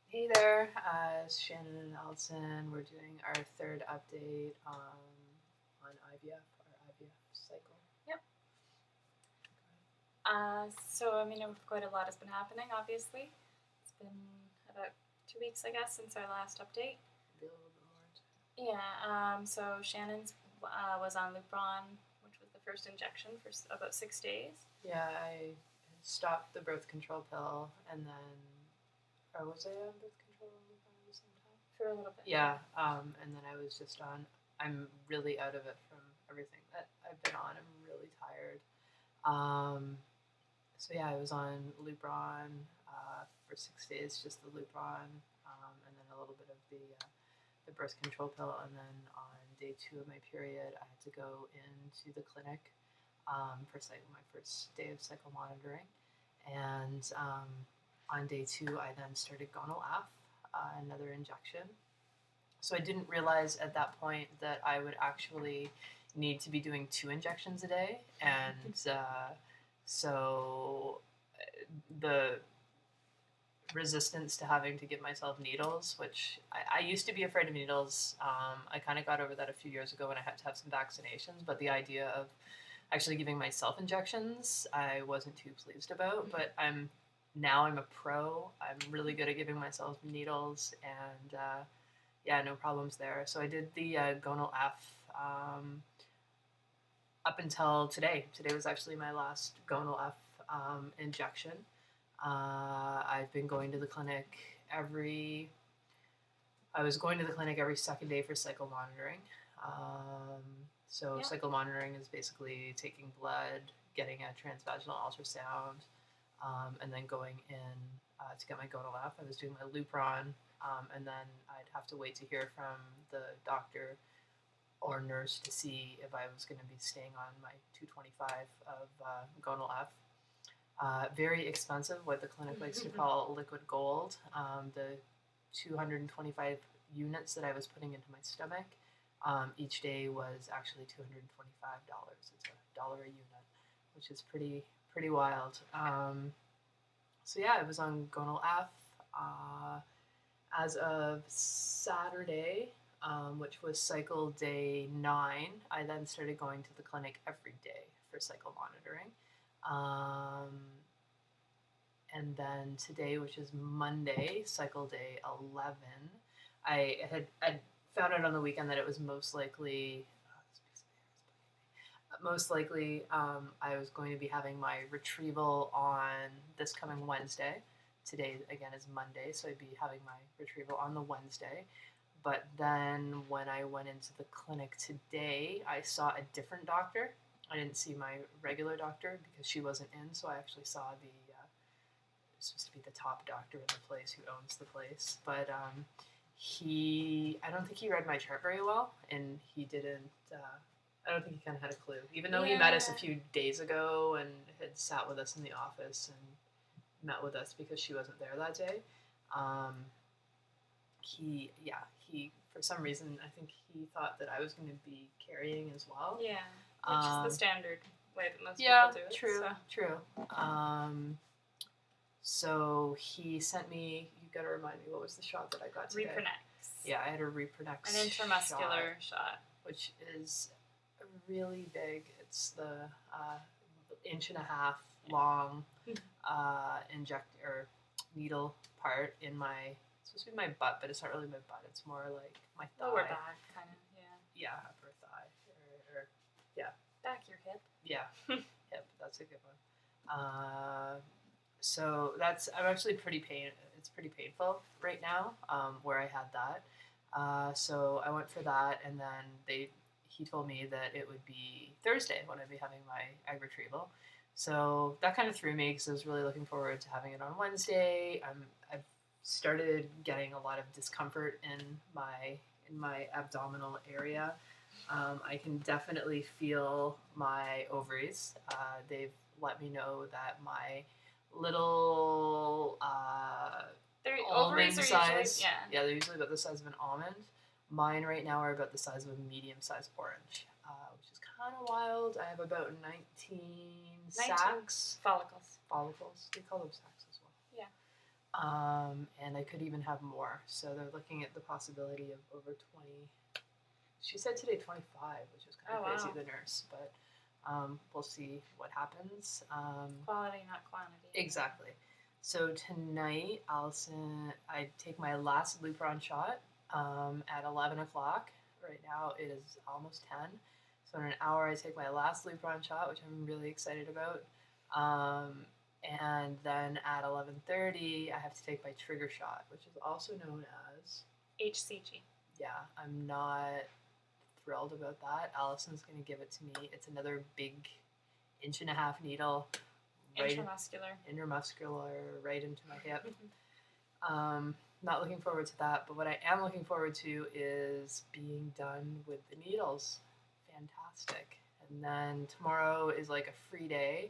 Hey there, it's Shannon and Allison. We're doing our third update on IVF, our IVF cycle. Yep. Quite a lot has been happening, obviously. It's been about 2 weeks, I guess, since our last update. Maybe a little bit more. Yeah, so Shannon's was on Lupron, which was the first injection for about 6 days. Yeah, I stopped the birth control pill and then, or was I on birth control at the same time? For a little bit. Yeah, and then I was just on, I'm really out of it from everything that I've been on. I'm really tired. So yeah, I was on Lupron for 6 days, just the Lupron, and then a little bit of the birth control pill, and then on day 2 of my period, I had to go into the clinic for my first day of cycle monitoring, and on day 2, I then started gonal-f, another injection. So I didn't realize at that point that I would actually need to be doing 2 injections a day, and so the resistance to having to give myself needles, which I used to be afraid of needles. I kind of got over that a few years ago when I had to have some vaccinations, but the idea of actually giving myself injections, I wasn't too pleased about. But I'm a pro. I'm really good at giving myself needles, and yeah, no problems there. So I did the gonal-f up until today. Today was actually my last gonal-f injection. I've been going to the clinic I was going to the clinic every second day for cycle monitoring. Cycle monitoring is basically taking blood, getting a transvaginal ultrasound, and then going in to get my gonal-f. I was doing my Lupron, and then I'd have to wait to hear from the doctor or nurse to see if I was going to be staying on my 225 of gonal-f. Very expensive, what the clinic likes to call liquid gold. The 225 units that I was putting into my stomach, each day was actually $225. It's $1 a unit, which is pretty wild. So yeah, I was on gonal-f as of Saturday, which was cycle day 9. I then started going to the clinic every day for cycle monitoring. And then today, which is Monday, cycle day 11, I had found out on the weekend that it was most likely I was going to be having my retrieval on this coming Wednesday. Today, again, is Monday, so I'd be having my retrieval on the Wednesday. But then when I went into the clinic today, I saw a different doctor. I didn't see my regular doctor because she wasn't in, so I actually saw supposed to be the top doctor in the place who owns the place. But I don't think he read my chart very well, and he didn't, I don't think he kind of had a clue. Even though he met us a few days ago and had sat with us in the office and met with us because she wasn't there that day, he, for some reason, I think he thought that I was going to be carrying as well. Yeah, which is the standard way that most people do it. True. So he sent me, you got to remind me, what was the shot that I got today? Repronex. Yeah, I had a Repronex An intramuscular shot. Which is really big. It's the 1.5 inch long needle part in my, it's supposed to be my butt, but it's not really my butt. It's more like my thigh. Lower back, kind of, yeah. Yeah, upper thigh. Or yeah. Back your hip. Yeah, hip. That's a good one. So I'm actually it's pretty painful right now, where I had that. So I went for that, and then he told me that it would be Thursday when I'd be having my egg retrieval. So that kind of threw me because I was really looking forward to having it on Wednesday. I've started getting a lot of discomfort in my abdominal area. I can definitely feel my ovaries. They've let me know that my little ovaries are size, usually, they're usually about the size of an almond. Mine right now are about the size of a medium-sized orange, which is kind of wild. I have about 19 sacs. Follicles. They call them sacs as well. Yeah. And I could even have more. So they're looking at the possibility of over 20. She said today 25, which is kind Oh of crazy, wow. the nurse, but we'll see what happens. Quality, not quantity. Exactly. So tonight, I take my last Lupron shot at 11 o'clock. Right now, it is almost 10. So in an hour, I take my last Lupron shot, which I'm really excited about. Um, and then at 11:30, I have to take my trigger shot, which is also known as HCG. yeah. I'm not thrilled about that. Allison's going to give it to me. It's another big inch-and-a-half needle, right Intramuscular. intermuscular, right into my hip. Not looking forward to that, but what I am looking forward to is being done with the needles. Fantastic. And then tomorrow is like a free day.